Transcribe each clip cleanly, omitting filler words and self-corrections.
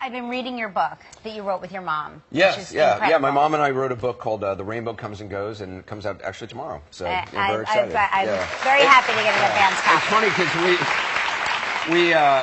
I've been reading your book that you wrote with your mom. Yes, yeah. My mom and I wrote a book called The Rainbow Comes and Goes, and it comes out actually tomorrow. So I'm very excited. I'm very happy to get an advance copy. It's funny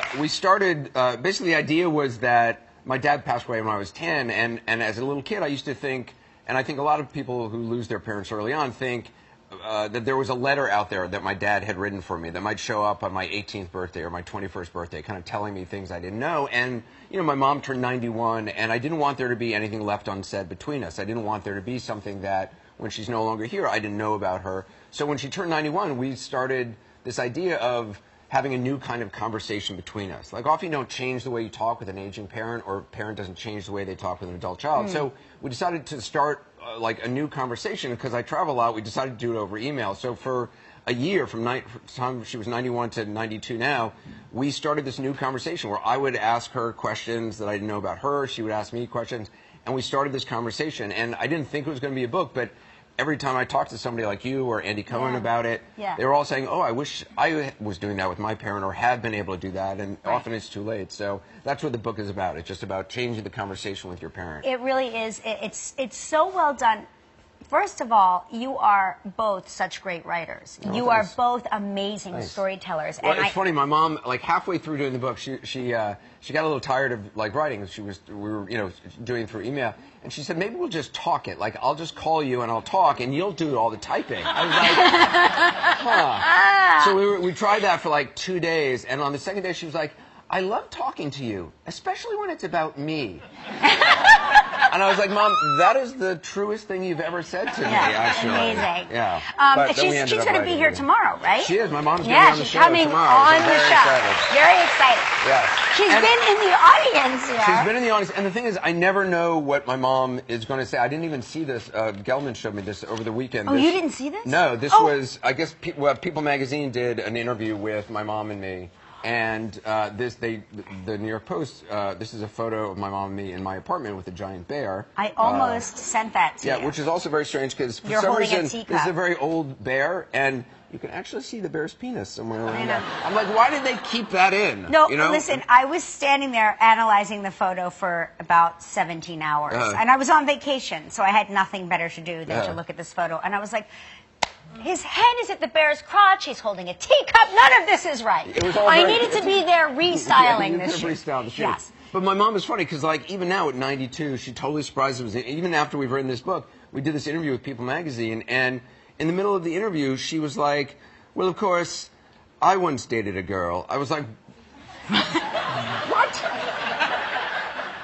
because we started, basically the idea was that my dad passed away when I was 10, and as a little kid I used to think, and I think a lot of people who lose their parents early on think, that there was a letter out there that my dad had written for me that might show up on my 18th birthday or my 21st birthday, kind of telling me things I didn't know. And, you know, my mom turned 91, and I didn't want there to be anything left unsaid between us. I didn't want there to be something that, when she's no longer here, I didn't know about her. So when she turned 91, we started this idea of having a new kind of conversation between us. Like, often you don't change the way you talk with an aging parent, or a parent doesn't change the way they talk with an adult child. So we decided to start like a new conversation. Because I travel a lot, we decided to do it over email. So for a year, from the time she was 91 to 92 now, we started this new conversation where I would ask her questions that I didn't know about her, she would ask me questions, and we started this conversation. And I didn't think it was going to be a book, but every time I talked to somebody like you or Andy Cohen about it, they were all saying, oh, I wish I was doing that with my parent or had been able to do that, and often it's too late. So that's what the book is about. It's just about changing the conversation with your parent. It really is. It's so well done. First of all, you are both such great writers. You are both amazing storytellers. Well, it's funny. My mom, like halfway through doing the book, she got a little tired of like writing. We were doing it through email, and she said, maybe we'll just talk it. Like, I'll just call you and I'll talk, and you'll do all the typing. I was like, huh. So we tried that for like 2 days, and on the second day she was like, I love talking to you, especially when it's about me. And I was like, Mom, that is the truest thing you've ever said to me, actually. Amazing. Yeah. She's going to be here tomorrow, right? She is. My mom's going to be on the show tomorrow. Yeah, she's coming on the show. Very excited. Yeah. She's been in the audience here. She's been in the audience. And the thing is, I never know what my mom is going to say. I didn't even see this. Gelman showed me this over the weekend. Oh, you didn't see this? No, this was, I guess, People Magazine did an interview with my mom and me. And the New York Post, this is a photo of my mom and me in my apartment with a giant bear. I almost sent that to you. Yeah, which is also very strange because for some reason this is a very old bear, and you can actually see the bear's penis somewhere around there. I'm like, why did they keep that in? No, listen, I was standing there analyzing the photo for about 17 hours. And I was on vacation, so I had nothing better to do than to look at this photo. And I was like, his head is at the bear's crotch. He's holding a teacup. None of this is right. I needed to be there restyling this shoot. Yes. But my mom is funny because, like, even now at 92, she totally surprises me. Even after we've written this book, we did this interview with People Magazine, and in the middle of the interview, she was like, well, of course, I once dated a girl. I was like, what?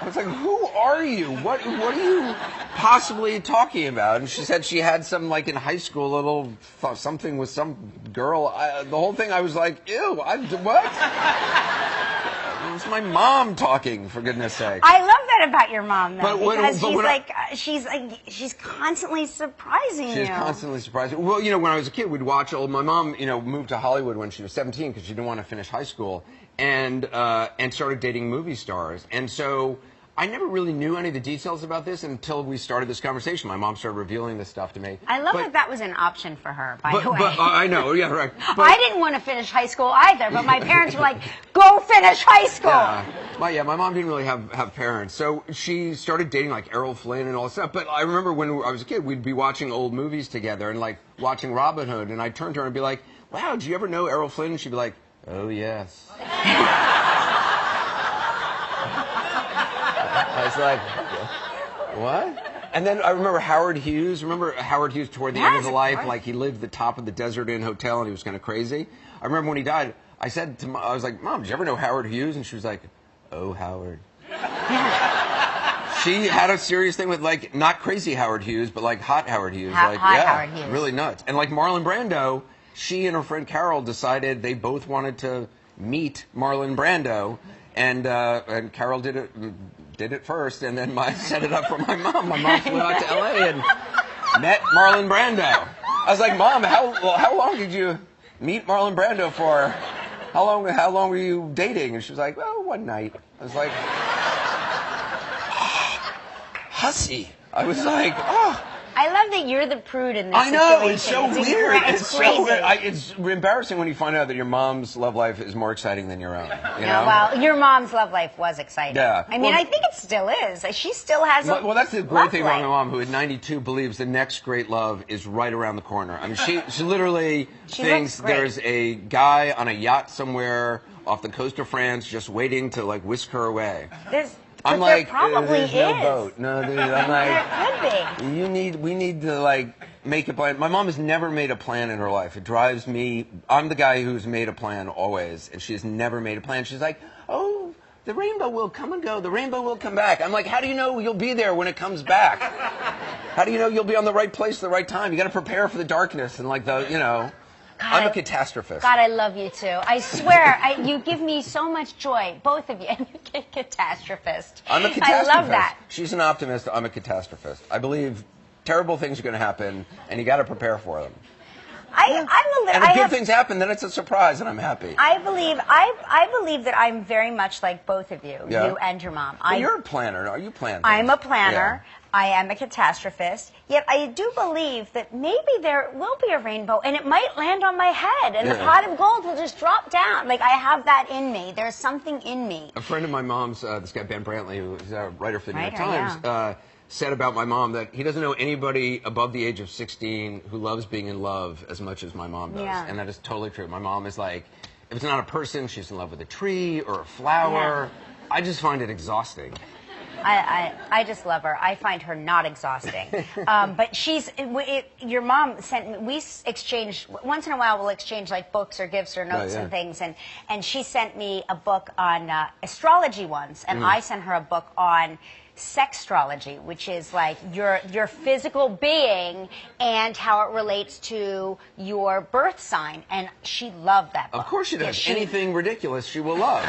I was like, who are you? What are you possibly talking about? And she said she had some, like, in high school, little something with some girl. The whole thing, I was like, ew, what? It was my mom talking, for goodness sake. I love that about your mom, though, because she's constantly surprising you. She's constantly surprising. Well, when I was a kid, we'd watch my mom, moved to Hollywood when she was 17 because she didn't want to finish high school, and started dating movie stars. And so I never really knew any of the details about this until we started this conversation. My mom started revealing this stuff to me. I love that was an option for her, by the way. I know, yeah, right. I didn't want to finish high school either, but my parents were like, go finish high school. Yeah, my mom didn't really have parents. So she started dating, like, Errol Flynn and all that stuff. But I remember when I was a kid, we'd be watching old movies together and, like, watching Robin Hood. And I'd turn to her and be like, wow, did you ever know Errol Flynn? And she'd be like, oh, yes. I was like, what? And then I remember Howard Hughes. Remember Howard Hughes toward the end of his life? Like, he lived at the top of the Desert Inn Hotel, and he was kind of crazy. I remember when he died, I was like, Mom, did you ever know Howard Hughes? And she was like, oh, Howard. She had a serious thing with, like, not crazy Howard Hughes, but, like, hot Howard Hughes. Howard Hughes. Really nuts. And, like, Marlon Brando, she and her friend Carol decided they both wanted to meet Marlon Brando, and Carol did it first, and then set it up for my mom. My mom flew out to L.A. and met Marlon Brando. I was like, Mom, how long did you meet Marlon Brando for? How long were you dating? And she was like, well, one night. I was like, hussy. I was like, oh, I love that you're the prude in this I know, situation. it's so weird. It's crazy. so weird. It's embarrassing when you find out that your mom's love life is more exciting than your own. You know? Well, your mom's love life was exciting. Yeah. I mean, I think it still is. She still has a Well, that's the great thing about life. my mom, who at 92 believes the next great love is right around the corner. I mean, she literally thinks there's a guy on a yacht somewhere off the coast of France just waiting to, like, whisk her away. I'm like, there's no boat. No, dude. I'm like, there could be. We need to, like, make a plan. My mom has never made a plan in her life. It drives me. I'm the guy who's made a plan always, and she's never made a plan. She's like, oh, the rainbow will come and go. The rainbow will come back. I'm like, how do you know you'll be there when it comes back? How do you know you'll be on the right place at the right time? You got to prepare for the darkness and, like, I'm a catastrophist. God, I love you too. I swear, you give me so much joy, both of you, and you're a catastrophist. I'm a catastrophist. I love that. She's an optimist. I'm a catastrophist. I believe terrible things are going to happen, and you got to prepare for them. I'm a little. And if good things happen, then it's a surprise, and I'm happy. I believe that I'm very much like both of you, you and your mom. Well, you're a planner. Are you planning? I'm a planner. Yeah. I am a catastrophist. Yet I do believe that maybe there will be a rainbow, and it might land on my head, and the pot of gold will just drop down. Like, I have that in me. There's something in me. A friend of my mom's, this guy Ben Brantley, who's a writer for the New York Times, said about my mom that he doesn't know anybody above the age of 16 who loves being in love as much as my mom does. Yeah. And that is totally true. My mom is like, if it's not a person, she's in love with a tree or a flower. Yeah. I just find it exhausting. I just love her. I find her not exhausting. But your mom sent me, we exchange, once in a while we'll exchange like books or gifts or notes and things. And she sent me a book on astrology once, and I sent her a book on sextrology, which is like your physical being and how it relates to your birth sign. And she loved that book. Of course she does. Anything ridiculous she will love.